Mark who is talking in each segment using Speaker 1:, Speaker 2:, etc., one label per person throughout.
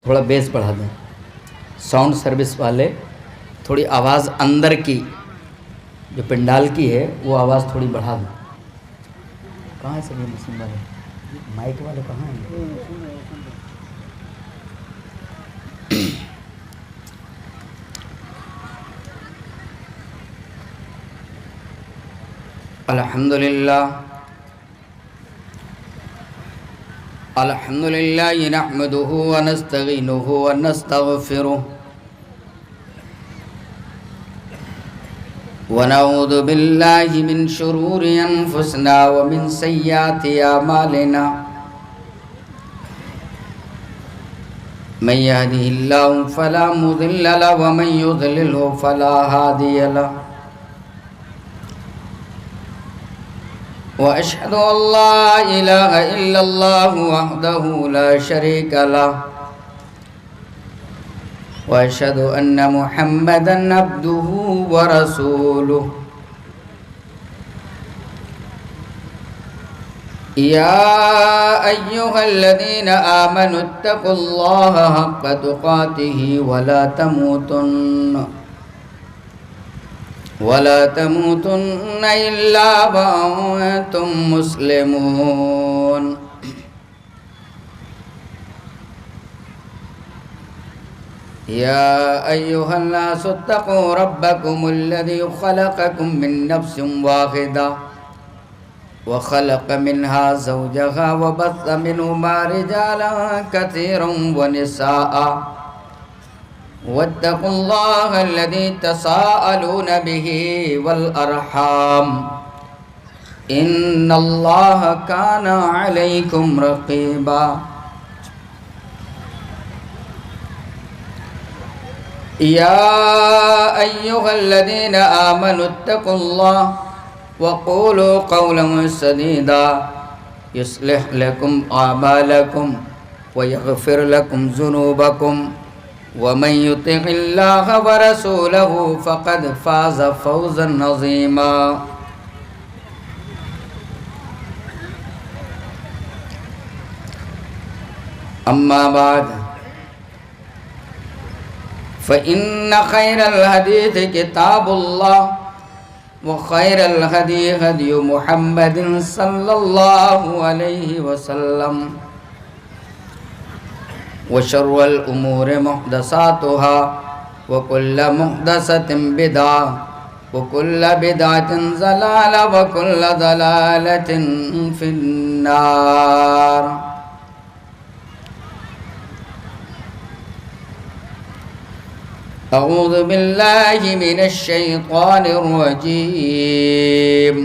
Speaker 1: تھوڑا بیس بڑھا دیں. ساؤنڈ سروس والے تھوڑی آواز اندر کی جو پنڈال کی ہے وہ آواز تھوڑی بڑھا دیں. کہاں ہے سر یہ مسلم والے؟ مائک والے کہاں ہیں؟ الحمد لله نحمده ونستعينه ونستغفره ونعوذ بالله من شرور أنفسنا ومن سيئات أعمالنا من يهده الله فلا مضل له ومن يضلله فلا هادي له وأشهد أن لا إله إلا الله وحده لا شريك له وأشهد أن محمدًا عبده ورسوله يا أيها الذين آمنوا اتقوا الله حق تقاته ولا تموتن إلا وأنتم مسلمون. يا أيها الناس اتقوا ربكم الذي خلقكم من نفس واحدة وخلق منها زوجها وبث منهما رجالا كثيرا ونساء واتقوا الله الذي تساءلون به والأرحام إن الله كان عليكم رقيبا. يا أيها الذين آمنوا اتقوا الله وقولوا قولا سديدا يصلح لكم أعمالكم ويغفر لكم ذنوبكم ومن يطع الله ورسوله فقد فاز فوزا عظيما. أما بعد فإن خير الحديث كتاب الله وخير الهدي هدي محمد صلى الله عليه وسلم وشر الأمور محدثاتها وكل محدثة بدعة وكل بدعة ضلالة وكل ضلالة في النار. أعوذ بالله من الشيطان الرجيم.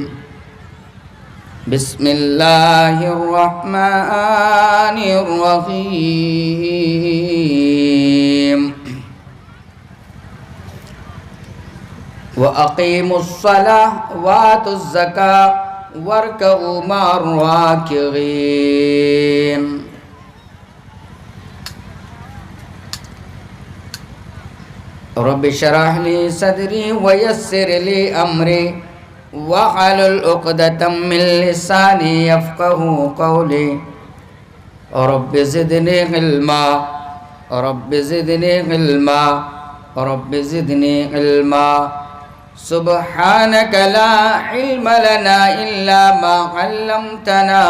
Speaker 1: بسم الله الرحمن الرحيم. وأقيموا الصلاة وآتوا الزكاة واركعوا مع الراكعين. رب اشرح لي صدري ويسر لي أمري واحلل عقدة من لساني يفقهوا قولي. رب زدني علما رب زدني علما رب زدني علما. سبحانك لا علم لنا إلا ما علمتنا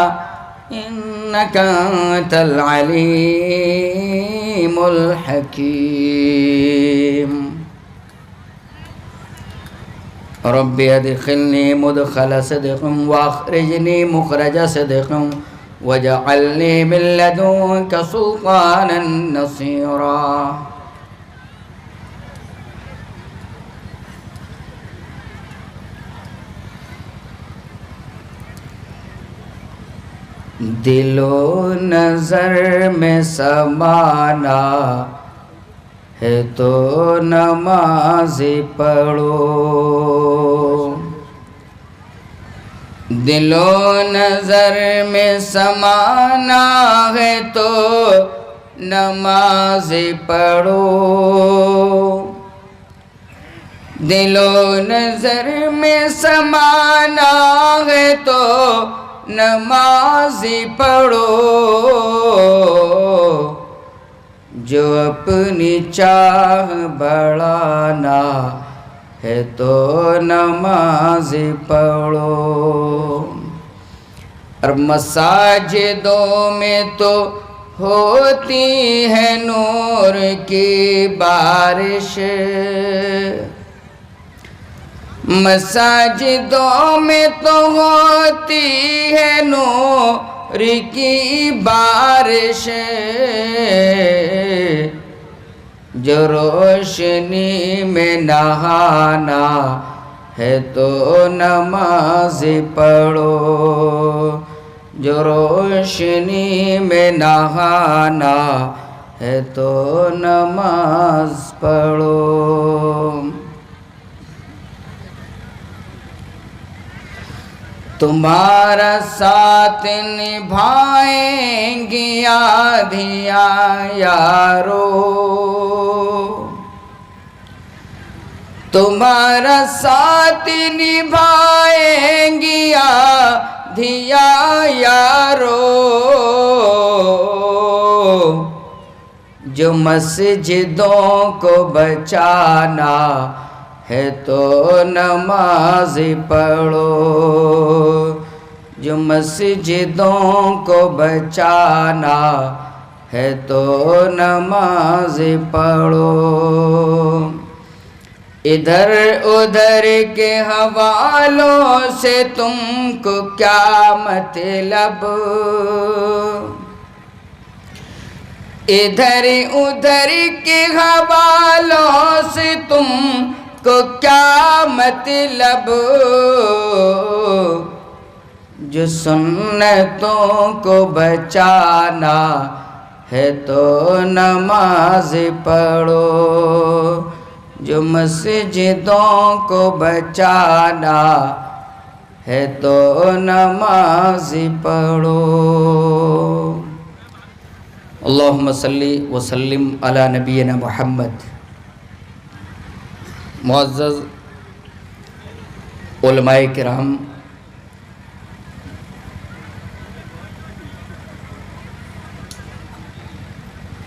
Speaker 1: إنك أنت العليم الحكيم. رب ادخلني مدخل صدق واخرجني مخرج صدق واجعلني من لدنك سلطانا نصيرا. دل و نظر میں سمانا ہے تو نماز پڑھو. دل و نظر میں سمانا ہے تو نماز پڑھو. دل و نظر میں سمانا ہے تو نماز پڑھو. جو اپنی چاہ بڑھانا ہے تو نماز پڑھو، اور مساجدوں میں تو ہوتی ہے نور کی بارش، مساجدوں میں تو ہوتی ہے نور کی بارش، جو روشنی میں نہانا ہے تو نماز پڑھو، جو روشنی میں نہانا ہے تو نماز پڑھو۔ تمہارا ساتھ نبھائیں گی آدھیاں یارو، تمہارا ساتھ نبھائیں گی آدھیاں یارو، جو مسجدوں کو بچانا ہے تو نماز پڑھو، جو مسجدوں کو بچانا ہے تو نماز پڑھو، ادھر ادھر کے حوالوں سے تم کو کیا مطلب، ادھر ادھر کے حوالوں سے تم کو کیا مطلب، جو سنتوں کو بچانا ہے تو نماز پڑھو، جو مسجدوں کو بچانا ہے تو نماز پڑھو۔ اللہم صلی وسلم علی نبینا محمد۔ معزز علماء کرام،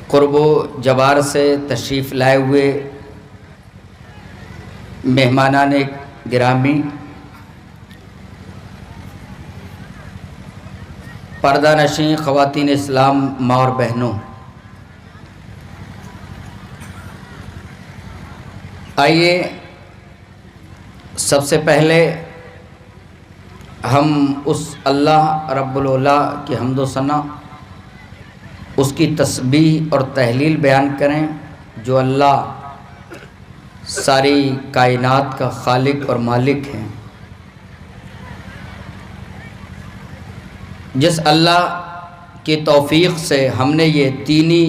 Speaker 1: قرب و جوار سے تشریف لائے ہوئے مہمانان گرامی، پردہ نشین خواتین اسلام، ماں اور بہنوں، آئیے سب سے پہلے ہم اس اللہ رب العلا کی حمد و ثنا، اس کی تسبیح اور تحلیل بیان کریں، جو اللہ ساری کائنات کا خالق اور مالک ہے، جس اللہ کی توفیق سے ہم نے یہ دینی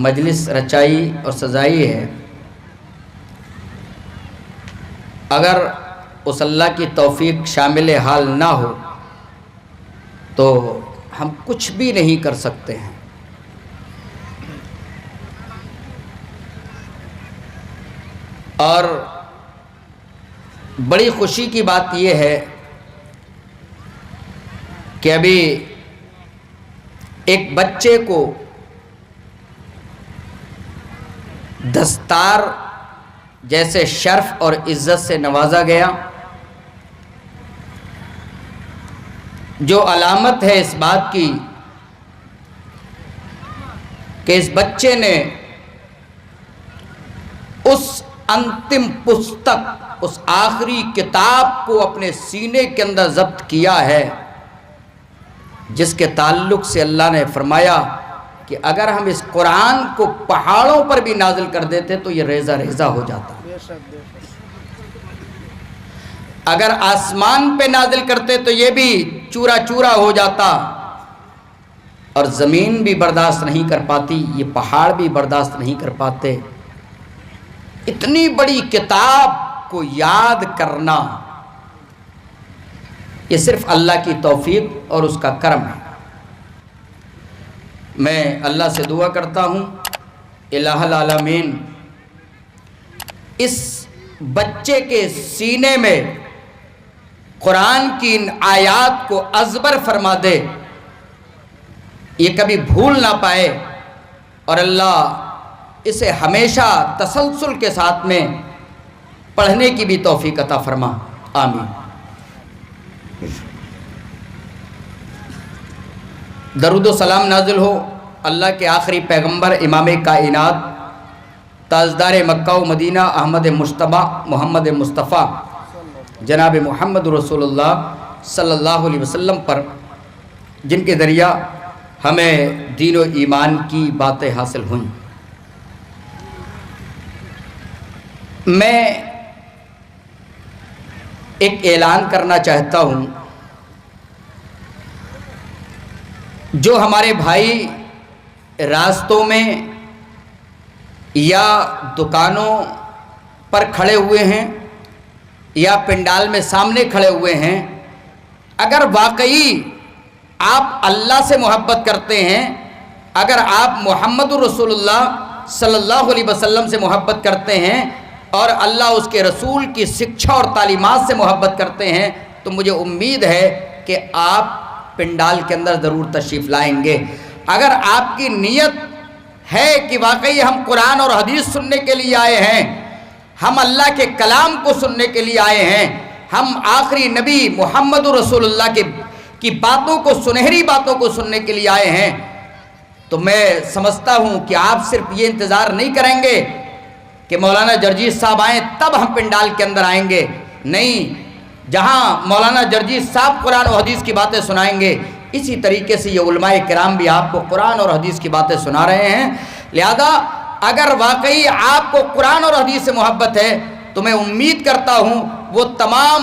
Speaker 1: مجلس رچائی اور سجائی ہے۔ اگر اس اللہ کی توفیق شامل حال نہ ہو تو ہم کچھ بھی نہیں کر سکتے ہیں۔ اور بڑی خوشی کی بات یہ ہے کہ ابھی ایک بچے کو دستار جیسے شرف اور عزت سے نوازا گیا، جو علامت ہے اس بات کی کہ اس بچے نے اس انتم پستک، اس آخری کتاب کو اپنے سینے کے اندر ضبط کیا ہے، جس کے تعلق سے اللہ نے فرمایا کہ اگر ہم اس قرآن کو پہاڑوں پر بھی نازل کر دیتے تو یہ ریزہ ریزہ ہو جاتا، اگر آسمان پہ نازل کرتے تو یہ بھی چورا چورا ہو جاتا، اور زمین بھی برداشت نہیں کر پاتی، یہ پہاڑ بھی برداشت نہیں کر پاتے۔ اتنی بڑی کتاب کو یاد کرنا یہ صرف اللہ کی توفیق اور اس کا کرم ہے۔ میں اللہ سے دعا کرتا ہوں الہ العالمین اس بچے کے سینے میں قرآن کی ان آیات کو ازبر فرما دے، یہ کبھی بھول نہ پائے، اور اللہ اسے ہمیشہ تسلسل کے ساتھ میں پڑھنے کی بھی توفیق عطا فرما، آمین۔ درود و سلام نازل ہو اللہ کے آخری پیغمبر امام کائنات تاجدار مکہ و مدینہ احمد مجتبی محمد مصطفیٰ جناب محمد رسول اللہ صلی اللہ علیہ وسلم پر، جن کے ذریعہ ہمیں دین و ایمان کی باتیں حاصل ہوئیں۔ میں ایک اعلان کرنا چاہتا ہوں، جو ہمارے بھائی راستوں میں یا دکانوں پر کھڑے ہوئے ہیں یا پنڈال میں سامنے کھڑے ہوئے ہیں، اگر واقعی آپ اللہ سے محبت کرتے ہیں، اگر آپ محمد رسول اللہ صلی اللہ علیہ وسلم سے محبت کرتے ہیں اور اللہ اس کے رسول کی شکشا اور تعلیمات سے محبت کرتے ہیں، تو مجھے امید ہے کہ آپ پنڈال کے اندر ضرور تشریف لائیں گے۔ اگر آپ کی نیت ہے کہ واقعی ہم قرآن اور حدیث سننے کے لیے آئے ہیں، ہم اللہ کے کلام کو سننے کے لیے آئے ہیں، ہم آخری نبی محمد رسول اللہ کی باتوں کو، سنہری باتوں کو سننے کے لیے آئے ہیں، تو میں سمجھتا ہوں کہ آپ صرف یہ انتظار نہیں کریں گے کہ مولانا جرجیت صاحب آئیں تب ہم پنڈال کے اندر آئیں گے، نہیں، جہاں مولانا جرجیت صاحب قرآن و حدیث کی باتیں سنائیں گے، اسی طریقے سے یہ علماء کرام بھی آپ کو قرآن اور حدیث کی باتیں سنا رہے ہیں۔ لہذا اگر واقعی آپ کو قرآن اور حدیث سے محبت ہے تو میں امید کرتا ہوں وہ تمام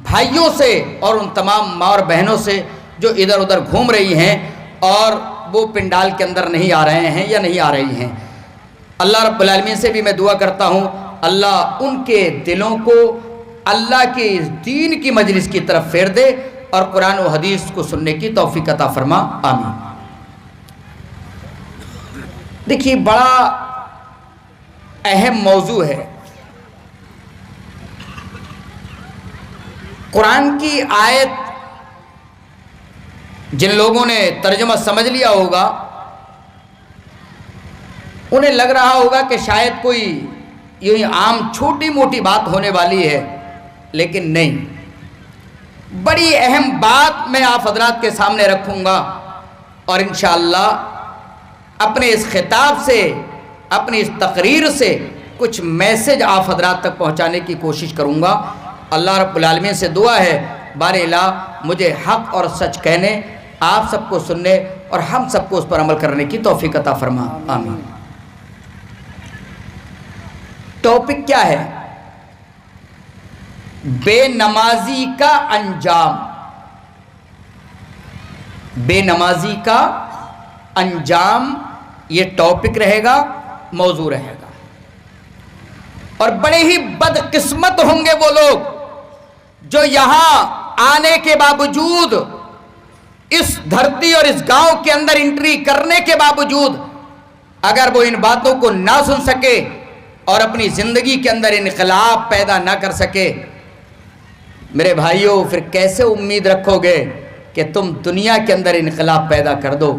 Speaker 1: بھائیوں سے اور ان تمام ماں اور بہنوں سے جو ادھر ادھر گھوم رہی ہیں اور وہ پنڈال کے اندر نہیں آ رہے ہیں یا نہیں آ رہی ہیں، اللہ رب العالمین سے بھی میں دعا کرتا ہوں اللہ ان کے دلوں کو اللہ کے دین کی مجلس کی طرف پھیر دے اور قرآن و حدیث کو سننے کی توفیق عطا فرما، آمین۔ دیکھیے بڑا اہم موضوع ہے، قرآن کی آیت جن لوگوں نے ترجمہ سمجھ لیا ہوگا انہیں لگ رہا ہوگا کہ شاید کوئی یوں عام چھوٹی موٹی بات ہونے والی ہے، لیکن نہیں، بڑی اہم بات میں آپ حضرات کے سامنے رکھوں گا اور انشاءاللہ اپنے اس خطاب سے، اپنی اس تقریر سے کچھ میسج آپ حضرات تک پہنچانے کی کوشش کروں گا۔ اللہ رب العالمین سے دعا ہے بار الہ مجھے حق اور سچ کہنے، آپ سب کو سننے اور ہم سب کو اس پر عمل کرنے کی توفیق عطا فرما، آمین۔ ٹاپک کیا ہے؟ بے نمازی کا انجام۔ بے نمازی کا انجام یہ ٹاپک رہے گا، موضوع رہے گا، اور بڑے ہی بدقسمت ہوں گے وہ لوگ جو یہاں آنے کے باوجود، اس دھرتی اور اس گاؤں کے اندر انٹری کرنے کے باوجود اگر وہ ان باتوں کو نہ سن سکے اور اپنی زندگی کے اندر انقلاب پیدا نہ کر سکے، میرے بھائیوں پھر کیسے امید رکھو گے کہ تم دنیا کے اندر انقلاب پیدا کر دو؟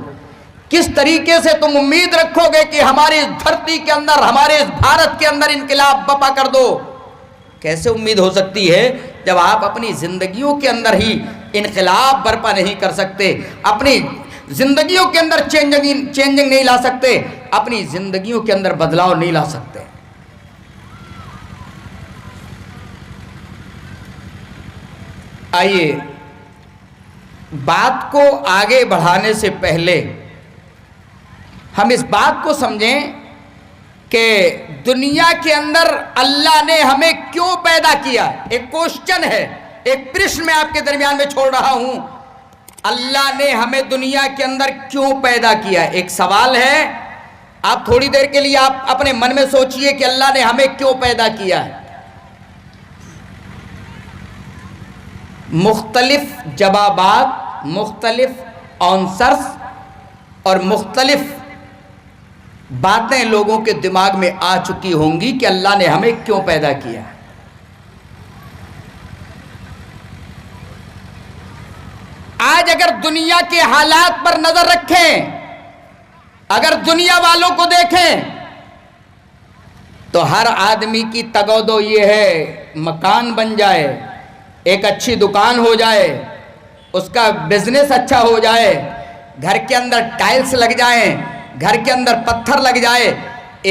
Speaker 1: کس طریقے سے تم امید رکھو گے کہ ہماری دھرتی کے اندر، ہمارے اس بھارت کے اندر انقلاب بپا کر دو؟ کیسے امید ہو سکتی ہے جب آپ اپنی زندگیوں کے اندر ہی انقلاب برپا نہیں کر سکتے، اپنی زندگیوں کے اندر چینجنگ نہیں لا سکتے، اپنی زندگیوں کے اندر بدلاؤ نہیں لا سکتے؟ آئیے بات کو آگے بڑھانے سے پہلے ہم اس بات کو سمجھیں کہ دنیا کے اندر اللہ نے ہمیں کیوں پیدا کیا۔ ایک کوشچن ہے، ایک پرشن میں آپ کے درمیان میں چھوڑ رہا ہوں، اللہ نے ہمیں دنیا کے اندر کیوں پیدا کیا؟ ایک سوال ہے، آپ تھوڑی دیر کے لیے آپ اپنے من میں سوچئے کہ اللہ نے ہمیں کیوں پیدا کیا ہے۔ مختلف جوابات، مختلف آنسرز اور مختلف باتیں لوگوں کے دماغ میں آ چکی ہوں گی کہ اللہ نے ہمیں کیوں پیدا کیا۔ آج اگر دنیا کے حالات پر نظر رکھیں، اگر دنیا والوں کو دیکھیں تو ہر آدمی کی تگودو یہ ہے مکان بن جائے، ایک اچھی دکان ہو جائے، اس کا بزنس اچھا ہو جائے، گھر کے اندر ٹائلز لگ جائیں، گھر کے اندر پتھر لگ جائے،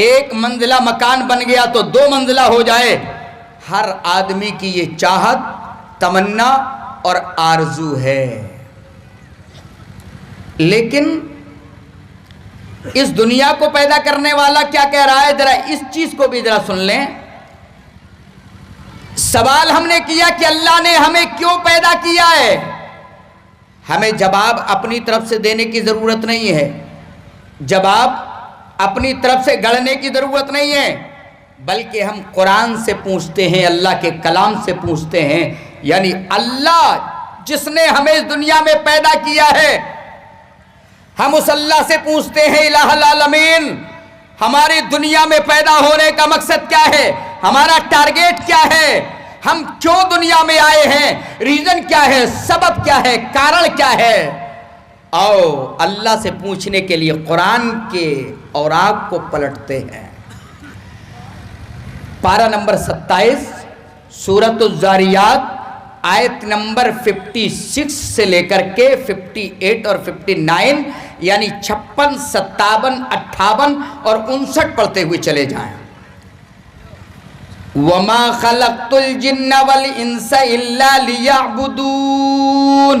Speaker 1: ایک منزلہ مکان بن گیا تو 2 منزلہ ہو جائے۔ ہر آدمی کی یہ چاہت، تمنا اور آرزو ہے۔ لیکن اس دنیا کو پیدا کرنے والا کیا کہہ رہا ہے؟ ذرا اس چیز کو بھی ذرا سن لیں۔ سوال ہم نے کیا کہ اللہ نے ہمیں کیوں پیدا کیا ہے؟ ہمیں جواب اپنی طرف سے دینے کی ضرورت نہیں ہے، جواب اپنی طرف سے گڑھنے کی ضرورت نہیں ہے، بلکہ ہم قرآن سے پوچھتے ہیں، اللہ کے کلام سے پوچھتے ہیں۔ یعنی اللہ جس نے ہمیں اس دنیا میں پیدا کیا ہے، ہم اس اللہ سے پوچھتے ہیں، الہ العالمین ہماری دنیا میں پیدا ہونے کا مقصد کیا ہے؟ ہمارا ٹارگیٹ کیا ہے؟ ہم کیوں دنیا میں آئے ہیں؟ ریزن کیا ہے؟ سبب کیا ہے؟ کارن کیا ہے؟ آؤ اللہ سے پوچھنے کے لیے قرآن کے اوراق کو پلٹتے ہیں۔ پارہ نمبر 27 سورۃ الذاریات آیت نمبر 56 سے لے کر کے 58 اور 59 یعنی 56، 57، 58 اور 59 پڑھتے ہوئے چلے جائیں۔ وَمَا خَلَقْتُ الْجِنَّ وَالْإِنسَ إِلَّا لِيَعْبُدُونَ۔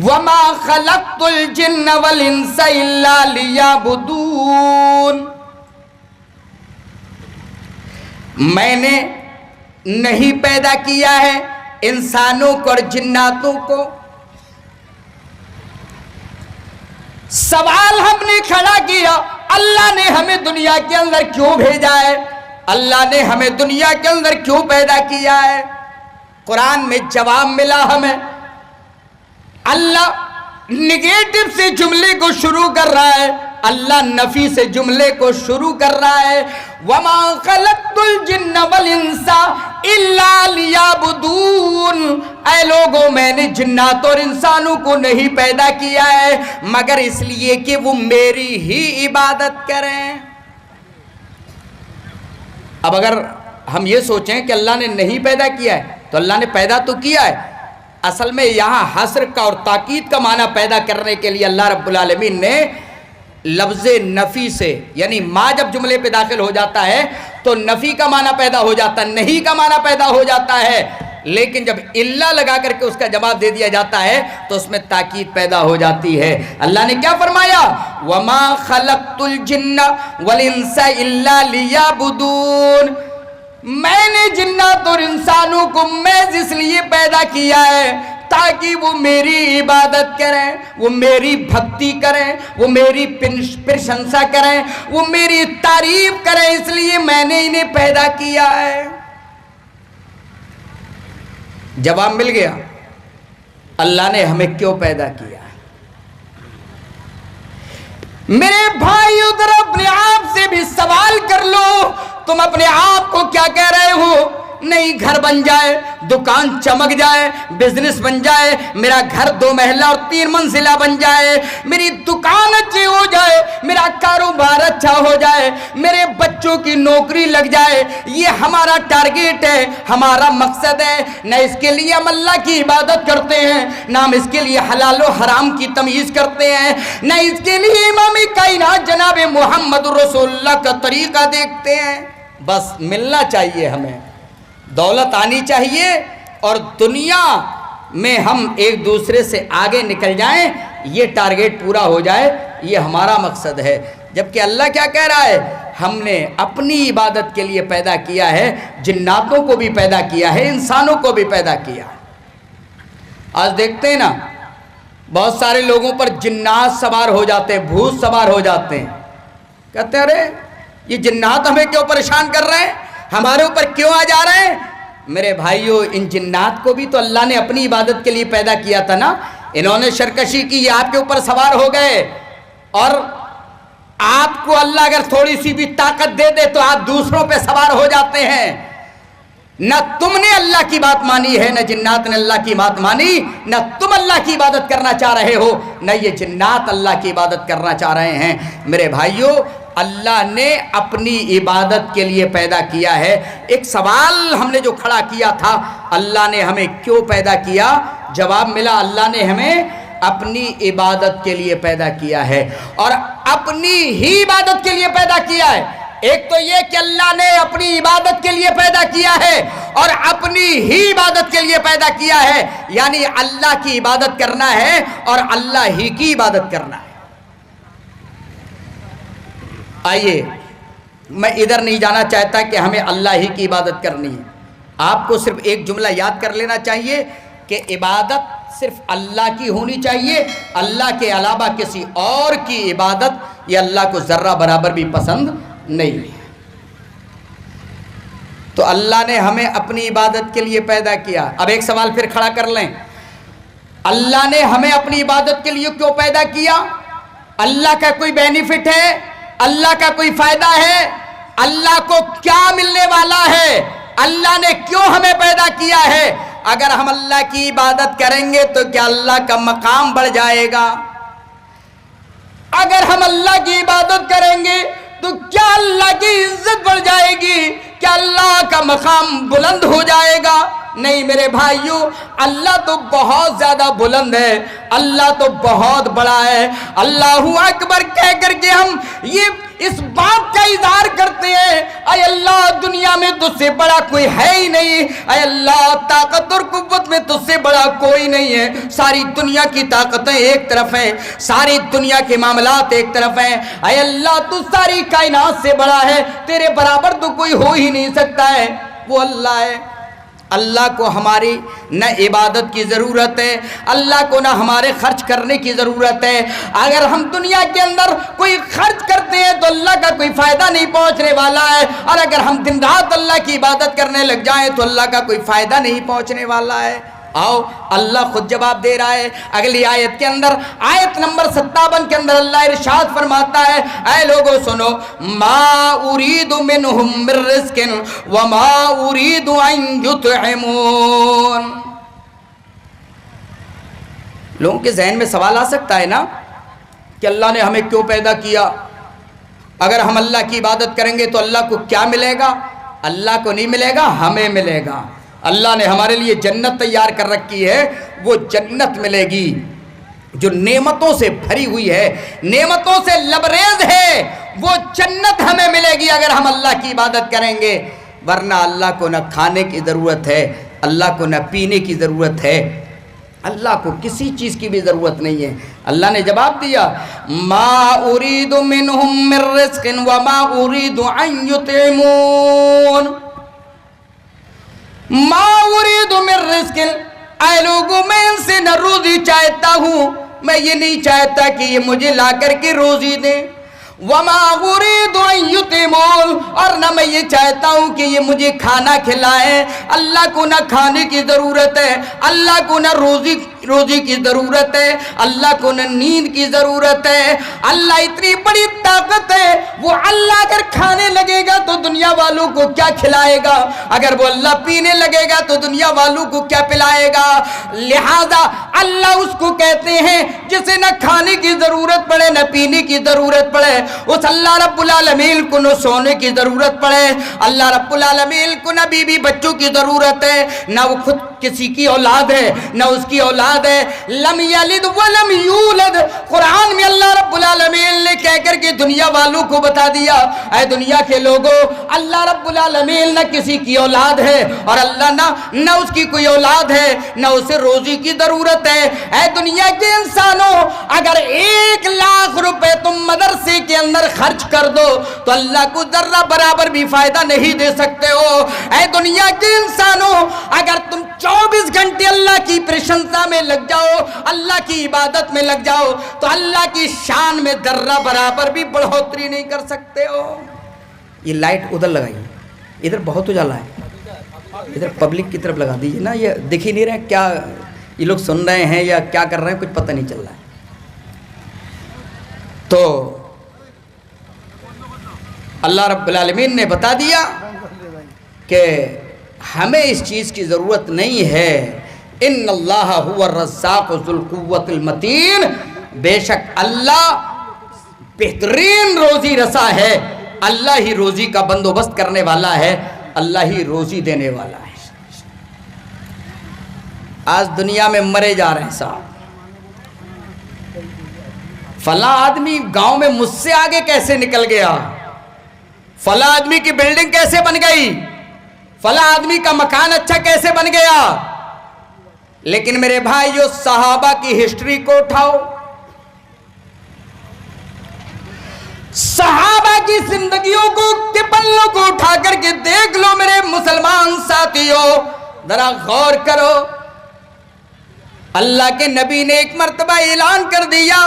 Speaker 1: وَمَا خَلَقْتُ الْجِنَّ وَالْإِنسَ إِلَّا لِيَعْبُدُونَ۔ میں نے نہیں پیدا کیا ہے انسانوں کو اور جناتوں کو۔ سوال ہم نے کھڑا کیا، اللہ نے ہمیں دنیا کے اندر کیوں بھیجا ہے؟ اللہ نے ہمیں دنیا کے اندر کیوں پیدا کیا ہے؟ قرآن میں جواب ملا ہمیں۔ اللہ نگیٹو سے جملے کو شروع کر رہا ہے، اللہ نفی سے جملے کو شروع کر رہا ہے۔ وَمَا خَلَقْتُ الْجِنَّ وَالْإِنسَ إِلَّا لِيَعْبُدُونَ۔ اے لوگوں، میں نے جنات اور انسانوں کو نہیں پیدا کیا ہے مگر اس لیے کہ وہ میری ہی عبادت کریں۔ اب اگر ہم یہ سوچیں کہ اللہ نے نہیں پیدا کیا ہے تو اللہ نے پیدا تو کیا ہے۔ اصل میں یہاں حصر کا اور تاکید کا معنی پیدا کرنے کے لیے اللہ رب العالمین نے لفظ نفی سے، یعنی ما جب جملے پہ داخل ہو جاتا ہے تو نفی کا معنی پیدا ہو جاتا ہے، نہیں کا معنی پیدا ہو جاتا ہے، لیکن جب اللہ لگا کر کے اس کا جواب دے دیا جاتا ہے تو اس میں تاکید پیدا ہو جاتی ہے۔ اللہ نے کیا فرمایا؟ وَمَا خَلَقْتُ الْجِنَّ وَالْإِنسَ إِلَّا لِيَعْبُدُونَ۔ میں نے جنات اور انسانوں کو محض اس لیے پیدا کیا ہے تاکہ وہ میری عبادت کریں، وہ میری بھکتی کریں، وہ میری پرشنسا کریں، وہ میری تعریف کریں، اس لیے میں نے انہیں پیدا کیا ہے۔ جواب مل گیا اللہ نے ہمیں کیوں پیدا کیا ہے۔ میرے بھائی ادھر اپنے آپ سے بھی سوال کر لو، تم اپنے آپ کو کیا کہہ رہے ہو؟ نہیں گھر بن جائے، دکان چمک جائے، بزنس بن جائے، میرا گھر 2 محلہ اور 3 منزلہ بن جائے، میری دکان اچھی ہو جائے، میرا کاروبار اچھا ہو جائے، میرے بچوں کی نوکری لگ جائے، یہ ہمارا ٹارگیٹ ہے، ہمارا مقصد ہے۔ نہ اس کے لیے ہم اللہ کی عبادت کرتے ہیں، نہ ہم اس کے لیے حلال و حرام کی تمیز کرتے ہیں، نہ اس کے لیے امام کائنات جناب محمد رسول اللہ کا طریقہ دیکھتے ہیں۔ بس ملنا چاہیے، ہمیں دولت آنی چاہیے اور دنیا میں ہم ایک دوسرے سے آگے نکل جائیں، یہ ٹارگیٹ پورا ہو جائے، یہ ہمارا مقصد ہے۔ جبکہ اللہ کیا کہہ رہا ہے؟ ہم نے اپنی عبادت کے لیے پیدا کیا ہے، جناتوں کو بھی پیدا کیا ہے، انسانوں کو بھی پیدا کیا ہے۔ آج دیکھتے ہیں نا بہت سارے لوگوں پر جنات سوار ہو جاتے ہیں، بھوت سوار ہو جاتے ہیں، کہتے ہیں ارے یہ جنات ہمیں کیوں پریشان کر رہے ہیں، ہمارے اوپر کیوں آ جا رہے ہیں؟ میرے بھائیو، ان جنات کو بھی تو اللہ نے اپنی عبادت کے لیے پیدا کیا تھا نا۔ انہوں نے سرکشی کی، یہ آپ کے اوپر سوار ہو گئے، اور آپ کو اللہ اگر تھوڑی سی بھی طاقت دے دے تو آپ دوسروں پہ سوار ہو جاتے ہیں۔ نہ تم نے اللہ کی بات مانی ہے، نہ جنات نے اللہ کی بات مانی، نہ تم اللہ کی عبادت کرنا چاہ رہے ہو، نہ یہ جنات اللہ کی عبادت کرنا چاہ رہے ہیں۔ میرے بھائیو، اللہ نے اپنی عبادت کے لیے پیدا کیا ہے۔ ایک سوال ہم نے جو کھڑا کیا تھا، اللہ نے ہمیں کیوں پیدا کیا؟ جواب ملا، اللہ نے ہمیں اپنی عبادت کے لیے پیدا کیا ہے، اور اپنی ہی عبادت کے لیے پیدا کیا ہے۔ ایک تو یہ کہ اللہ نے اپنی عبادت کے لیے پیدا کیا ہے اور اپنی ہی عبادت کے لیے پیدا کیا ہے، یعنی اللہ کی عبادت کرنا ہے اور اللہ ہی کی عبادت کرنا ہے۔ آئیے، میں ادھر نہیں جانا چاہتا کہ ہمیں اللہ ہی کی عبادت کرنی ہے۔ آپ کو صرف ایک جملہ یاد کر لینا چاہیے کہ عبادت صرف اللہ کی ہونی چاہیے، اللہ کے علاوہ کسی اور کی عبادت یہ اللہ کو ذرہ برابر بھی پسند نہیں ہے۔ تو اللہ نے ہمیں اپنی عبادت کے لیے پیدا کیا۔ اب ایک سوال پھر کھڑا کر لیں، اللہ نے ہمیں اپنی عبادت کے لیے کیوں پیدا کیا؟ اللہ کا کوئی بینیفٹ ہے؟ اللہ کا کوئی فائدہ ہے؟ اللہ کو کیا ملنے والا ہے؟ اللہ نے کیوں ہمیں پیدا کیا ہے؟ اگر ہم اللہ کی عبادت کریں گے تو کیا اللہ کا مقام بڑھ جائے گا؟ اگر ہم اللہ کی عبادت کریں گے تو کیا اللہ کی عزت بڑھ جائے گی؟ کیا اللہ کا مقام بلند ہو جائے گا؟ نہیں میرے بھائیو، اللہ تو بہت زیادہ بلند ہے، اللہ تو بہت بڑا ہے۔ اللہ اکبر کہہ کر کے ہم یہ اس بات کا اظہار کرتے ہیں، اے اللہ دنیا میں تجھ سے بڑا کوئی ہے ہی نہیں، اے اللہ طاقت اور قوت میں تجھ سے بڑا کوئی نہیں ہے۔ ساری دنیا کی طاقتیں ایک طرف ہیں، ساری دنیا کے معاملات ایک طرف ہیں، اے اللہ تو ساری کائنات سے بڑا ہے، تیرے برابر تو کوئی ہو ہی نہیں سکتا ہے، وہ اللہ ہے۔ اللہ کو ہماری نہ عبادت کی ضرورت ہے، اللہ کو نہ ہمارے خرچ کرنے کی ضرورت ہے۔ اگر ہم دنیا کے اندر کوئی خرچ کرتے ہیں تو اللہ کا کوئی فائدہ نہیں پہنچنے والا ہے، اور اگر ہم دن رات اللہ کی عبادت کرنے لگ جائیں تو اللہ کا کوئی فائدہ نہیں پہنچنے والا ہے۔ آؤ اللہ خود جواب دے رہا ہے اگلی آیت کے اندر، آیت نمبر 57 کے اندر اللہ ارشاد فرماتا ہے، اے لوگوں سنو، ما ارید منہم من رزق وما ارید ان یطعمون۔ لوگوں کے ذہن میں سوال آ سکتا ہے نا کہ اللہ نے ہمیں کیوں پیدا کیا؟ اگر ہم اللہ کی عبادت کریں گے تو اللہ کو کیا ملے گا؟ اللہ کو نہیں ملے گا، ہمیں ملے گا۔ اللہ نے ہمارے لیے جنت تیار کر رکھی ہے، وہ جنت ملے گی جو نعمتوں سے بھری ہوئی ہے، نعمتوں سے لبریز ہے، وہ جنت ہمیں ملے گی اگر ہم اللہ کی عبادت کریں گے۔ ورنہ اللہ کو نہ کھانے کی ضرورت ہے، اللہ کو نہ پینے کی ضرورت ہے، اللہ کو کسی چیز کی بھی ضرورت نہیں ہے۔ اللہ نے جواب دیا، ما ارید منہم من رزق وما ارید ان یطعمون۔ ما ارید من رزق، اے لوگوں میں ان سے نہ روزی چاہتا ہوں، میں یہ نہیں چاہتا کہ یہ مجھے لا کر کے روزی دیں، وما ارید ان یطعمون، اور نہ میں یہ چاہتا ہوں کہ یہ مجھے کھانا کھلائیں۔ اللہ کو نہ کھانے کی ضرورت ہے، اللہ کو نہ روزی کی ضرورت ہے، اللہ کو نہ نیند کی ضرورت ہے۔ اللہ اتنی بڑی طاقت ہے، وہ اللہ اگر کھانے لگے گا تو دنیا والوں کو کیا کھلائے گا؟ اگر وہ اللہ پینے لگے گا تو دنیا والوں کو کیا پلائے گا؟ لہذا اللہ اس کو کہتے ہیں جسے نہ کھانے کی ضرورت پڑے نہ پینے کی ضرورت پڑے، اس اللہ رب العالمین کو نہ سونے کی ضرورت پڑے، اللہ رب العالمین کو نہ بیوی بچوں کی ضرورت ہے، نہ وہ خود کسی کی اولاد ہے نہ اس کی اولاد ہے۔ لم یلد ولم یولد، قرآن میں اللہ رب العالمین نے کہہ کر کے دنیا والوں کو بتا دیا، اے دنیا کے لوگوں، اللہ رب العالمین نہ کسی کی اولاد ہے، اور اللہ نہ اس کی کوئی اولاد ہے، نہ اسے روزی کی ضرورت ہے۔ اے دنیا کے انسانوں، اگر 1,00,000 روپے تم مدرسے کے اندر خرچ کر دو تو اللہ کو ذرہ برابر بھی فائدہ نہیں دے سکتے ہو۔ اے دنیا کے انسانوں، اگر تم 24 گھنٹے اللہ کی پرشنسا میں لگ جاؤ، اللہ کی عبادت میں لگ جاؤ، تو اللہ کی شان میں ذرہ برابر بھی بڑھوتری نہیں کر سکتے ہو۔ یہ لائٹ ادھر لگائیے، ادھر بہت اجالا ہے، ادھر پبلک کی طرف لگا دیجیے نا، یہ دکھ ہی نہیں رہے کیا یہ لوگ سن رہے ہیں یا کیا کر رہے ہیں، کچھ پتہ نہیں چل رہا ہے۔ تو اللہ رب العالمین نے بتا دیا کہ ہمیں اس چیز کی ضرورت نہیں ہے. ان اللہ هو الرزاق ذو القوۃ المتین، بے شک اللہ بہترین روزی رسا ہے. اللہ ہی روزی کا بندوبست کرنے والا ہے، اللہ ہی روزی دینے والا ہے. آج دنیا میں مرے جا رہے ہیں صاحب. فلاں آدمی گاؤں میں مجھ سے آگے کیسے نکل گیا، فلاں آدمی کی بلڈنگ کیسے بن گئی، فلاں آدمی کا مکان اچھا کیسے بن گیا. لیکن میرے بھائیو، صحابہ کی ہسٹری کو اٹھاؤ، صحابہ کی زندگیوں کو کے پلوں کو اٹھا کر کے دیکھ لو میرے مسلمان ساتھیوں، ذرا غور کرو. اللہ کے نبی نے ایک مرتبہ اعلان کر دیا،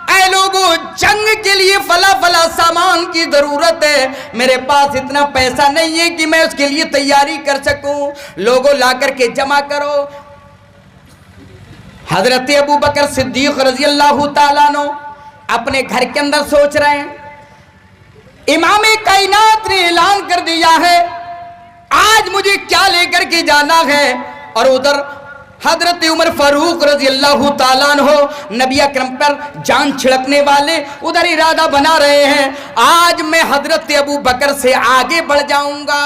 Speaker 1: اے لوگوں، جنگ کے لیے فلا فلا سامان کی ضرورت ہے، میرے پاس اتنا پیسہ نہیں ہے کہ میں اس کے لیے تیاری کر سکوں، لوگوں لا کر کے جمع کرو. حضرت ابو بکر صدیق رضی اللہ تعالیٰ عنہ اپنے گھر کے اندر سوچ رہے ہیں، امام کائنات نے اعلان کر دیا ہے آج مجھے کیا لے کر کے جانا ہے. اور ادھر حضرت عمر فاروق رضی اللہ تعالیٰ عنہ نبی اکرم پر جان چھڑکنے والے ادھر ارادہ بنا رہے ہیں، آج میں حضرت ابو بکر سے آگے بڑھ جاؤں گا.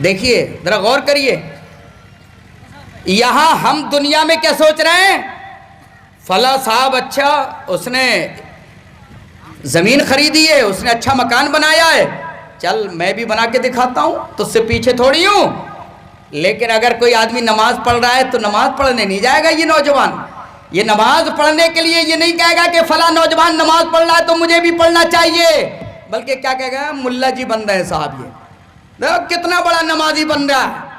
Speaker 1: دیکھیے ذرا غور کریے، یہاں ہم دنیا میں کیا سوچ رہے ہیں، فلاں صاحب اچھا اس نے زمین خریدی ہے، اس نے اچھا مکان بنایا ہے، چل میں بھی بنا کے دکھاتا ہوں، تو اس سے پیچھے تھوڑی ہوں. لیکن اگر کوئی آدمی نماز پڑھ رہا ہے تو نماز پڑھنے نہیں جائے گا یہ نوجوان. یہ نماز پڑھنے کے لیے یہ نہیں کہے گا کہ فلاں نوجوان نماز پڑھ رہا ہے تو مجھے بھی پڑھنا چاہیے، بلکہ کیا کہے گا، ملا جی بن رہے ہیں صاحب، یہ دیکھو کتنا بڑا نمازی بن رہا ہے،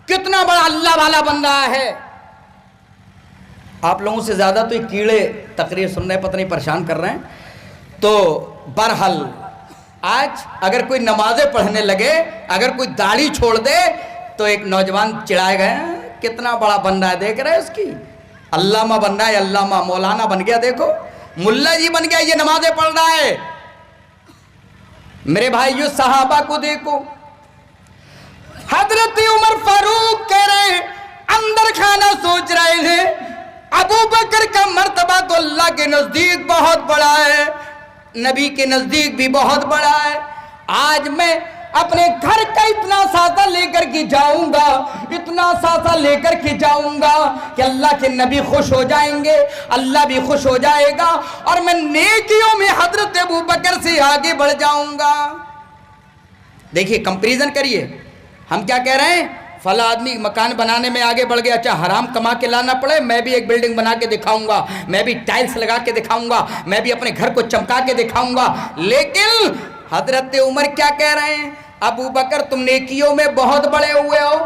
Speaker 1: کتنا بڑا اللہ والا بن رہا ہے. آپ لوگوں سے زیادہ تو یہ کیڑے تقریر سن رہے، پتہ نہیں پریشان کر رہے ہیں. تو بہرحال آج اگر کوئی نمازیں پڑھنے لگے، اگر کوئی داڑھی چھوڑ دے تو ایک نوجوان چڑھائے گئے، کتنا بڑا بن رہا ہے، دیکھ رہے اس کی، علامہ بن رہا ہے، علامہ مولانا بن گیا، دیکھو ملا جی بن گیا، یہ نمازیں پڑھ رہا ہے. میرے بھائیو صحابہ کو دیکھو، حضرت عمر فاروق کہہ رہے ہیں، اندر کھانا سوچ رہے ہیں، ابو بکر کا مرتبہ تو اللہ کے نزدیک بہت بڑا ہے، نبی کے نزدیک بھی بہت بڑا ہے. آج میں اپنے گھر کا اتنا ساتھ لے کر کے جاؤں گا، اتنا ساتھ لے کر کے جاؤں گا کہ اللہ کے نبی خوش ہو جائیں گے، اللہ بھی خوش ہو جائے گا، اور میں نیکیوں میں حضرت ابو بکر سے آگے بڑھ جاؤں گا. دیکھیے کمپیریزن کریے، ہم کیا کہہ رہے ہیں، فلاں آدمی مکان بنانے میں آگے بڑھ گیا، چاہے حرام کما کے لانا پڑے، میں بھی ایک بلڈنگ بنا کے دکھاؤں گا، میں بھی ٹائلز لگا کے دکھاؤں گا، میں بھی اپنے گھر کو چمکا کے دکھاؤں گا. لیکن حضرت عمر کیا کہہ رہے ہیں، ابو بکر تم نیکیوں میں بہت بڑے ہوئے ہو،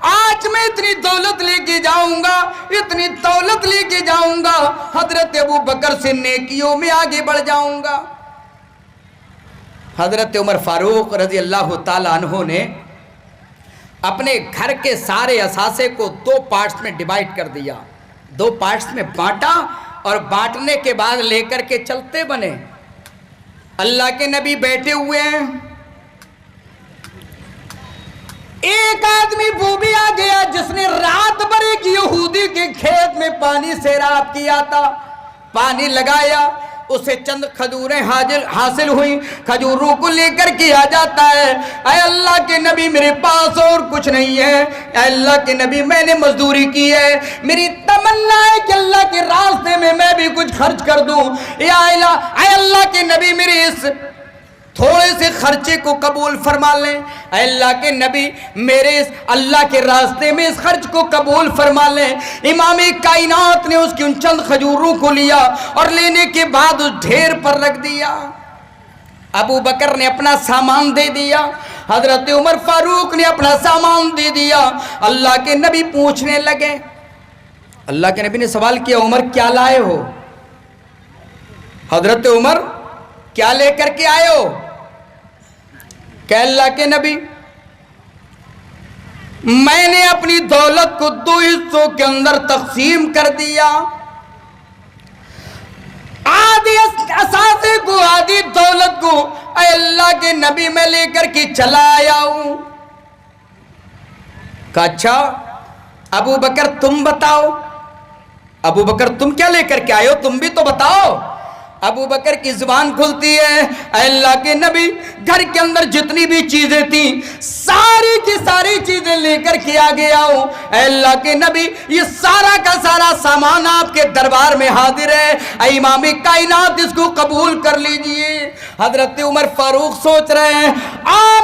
Speaker 1: آج میں اتنی دولت لے کے جاؤں گا، اتنی دولت لے کے جاؤں گا، حضرت ابو بکر سے نیکیوں میں آگے بڑھ جاؤں گا. حضرت عمر فاروق رضی اللہ تعالیٰ عنہ نے اپنے گھر کے سارے اثاثے کو 2 پارٹس میں ڈیوائیڈ کر دیا، 2 پارٹس میں بانٹا، اور بانٹنے کے بعد لے کر کے چلتے بنے. اللہ کے نبی بیٹھے ہوئے ہیں، ایک آدمی وہ بھی آ گیا جس نے رات بھر ایک یہودی کے کھیت میں پانی سیراب کیا تھا، پانی لگایا، اسے چند کھجوریں حاصل ہوئی، کھجوروں کو لے کر کے آ جاتا ہے، اے اللہ کے نبی میرے پاس اور کچھ نہیں ہے، اے اللہ کے نبی میں نے مزدوری کی ہے، میری تمنا ہے کہ اللہ کے راستے میں میں بھی کچھ خرچ کر دوں، یا الہ، اے اللہ کے نبی میرے اس تھوڑے سے خرچے کو قبول فرما لیں، اے اللہ کے نبی میرے اس اللہ کے راستے میں اس خرچ کو قبول فرما لیں. امام کائنات نے اس کی ان چند کھجوروں کو لیا اور لینے کے بعد اس ڈھیر پر رکھ دیا. ابو بکر نے اپنا سامان دے دیا، حضرت عمر فاروق نے اپنا سامان دے دیا. اللہ کے نبی پوچھنے لگے، اللہ کے نبی نے سوال کیا، عمر کیا لائے ہو؟ حضرت عمر کیا لے کر کے آئے ہو؟ کہ اللہ کے نبی میں نے اپنی دولت کو 2 حصوں کے اندر تقسیم کر دیا، آدھی اثاثے کو آدھی دولت کو اے اللہ کے نبی میں لے کر کے چلا آیا ہوں. کہا اچھا ابو بکر تم بتاؤ، ابو بکر تم کیا لے کر کے آئے ہو، تم بھی تو بتاؤ۔ ابو بکر کی زبان کھلتی ہے، اے اللہ کے نبی گھر کے اندر جتنی بھی چیزیں تھیں ساری کی ساری چیزیں لے کر کے آ گیا ہوں، اے اللہ کے نبی یہ سارا کا سارا سامان آپ کے دربار میں حاضر ہے، اے امام کائنات اس کو قبول کر لیجئے۔ حضرت عمر فاروق سوچ رہے ہیں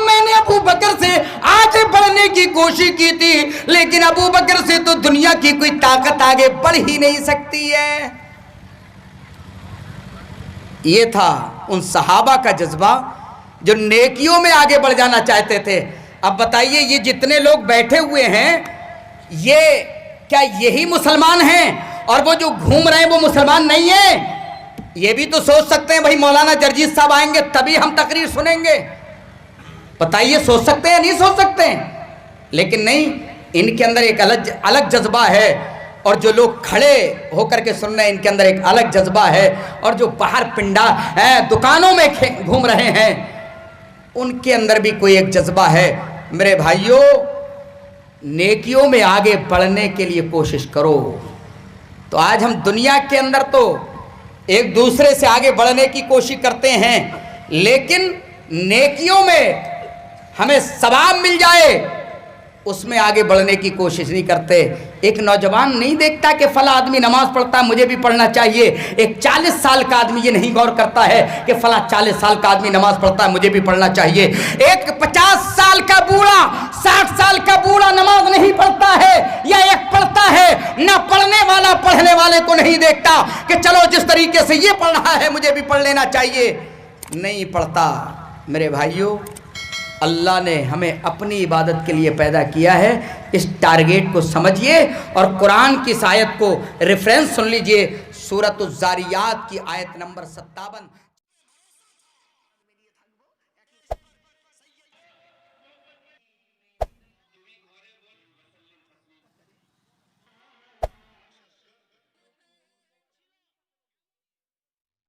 Speaker 1: میں نے ابو بکر سے آگے بڑھنے کی کوشش کی تھی، لیکن ابو بکر سے تو دنیا کی کوئی طاقت آگے بڑھ ہی نہیں سکتی ہے۔ یہ تھا ان صحابہ کا جذبہ جو نیکیوں میں آگے بڑھ جانا چاہتے تھے۔ اب بتائیے یہ جتنے لوگ بیٹھے ہوئے ہیں یہ کیا یہی مسلمان ہیں؟ اور وہ جو گھوم رہے ہیں وہ مسلمان نہیں ہیں؟ یہ بھی تو سوچ سکتے ہیں بھائی مولانا جرجیت صاحب آئیں گے تبھی ہم تقریر سنیں گے، بتائیے سوچ سکتے ہیں نہیں سوچ سکتے ہیں؟ لیکن نہیں، ان کے اندر ایک الگ جذبہ ہے، اور جو لوگ کھڑے ہو کر کے سن رہے ہیں ان کے اندر ایک الگ جذبہ ہے، اور جو باہر پنڈا دکانوں میں گھوم رہے ہیں ان کے اندر بھی کوئی ایک جذبہ ہے۔ میرے بھائیوں نیکیوں میں آگے بڑھنے کے لیے کوشش کرو۔ تو آج ہم دنیا کے اندر تو ایک دوسرے سے آگے بڑھنے کی کوشش کرتے ہیں، لیکن نیکیوں میں ہمیں ثواب مل جائے اس میں آگے بڑھنے کی کوشش نہیں کرتے۔ ایک نوجوان نہیں دیکھتا کہ فلاں آدمی نماز پڑھتا ہے مجھے بھی پڑھنا چاہیے، ایک 40 سال کا آدمی یہ نہیں غور کرتا ہے کہ فلاں 40 سال کا آدمی نماز پڑھتا ہے مجھے بھی پڑھنا چاہیے، ایک 50 سال کا بوڑھا 60 سال کا بوڑھا نماز نہیں پڑھتا ہے، یا ایک پڑھتا ہے نہ پڑھنے والا پڑھنے والے کو نہیں دیکھتا کہ چلو جس طریقے سے یہ پڑھ رہا ہے مجھے بھی پڑھ لینا چاہیے، نہیں پڑھتا۔ میرے بھائیوں اللہ نے ہمیں اپنی عبادت کے لیے پیدا کیا ہے، اس ٹارگیٹ کو سمجھیے اور قرآن کی اس آیت کو ریفرنس سن لیجئے، سورۃ الذاریات کی آیت نمبر 57۔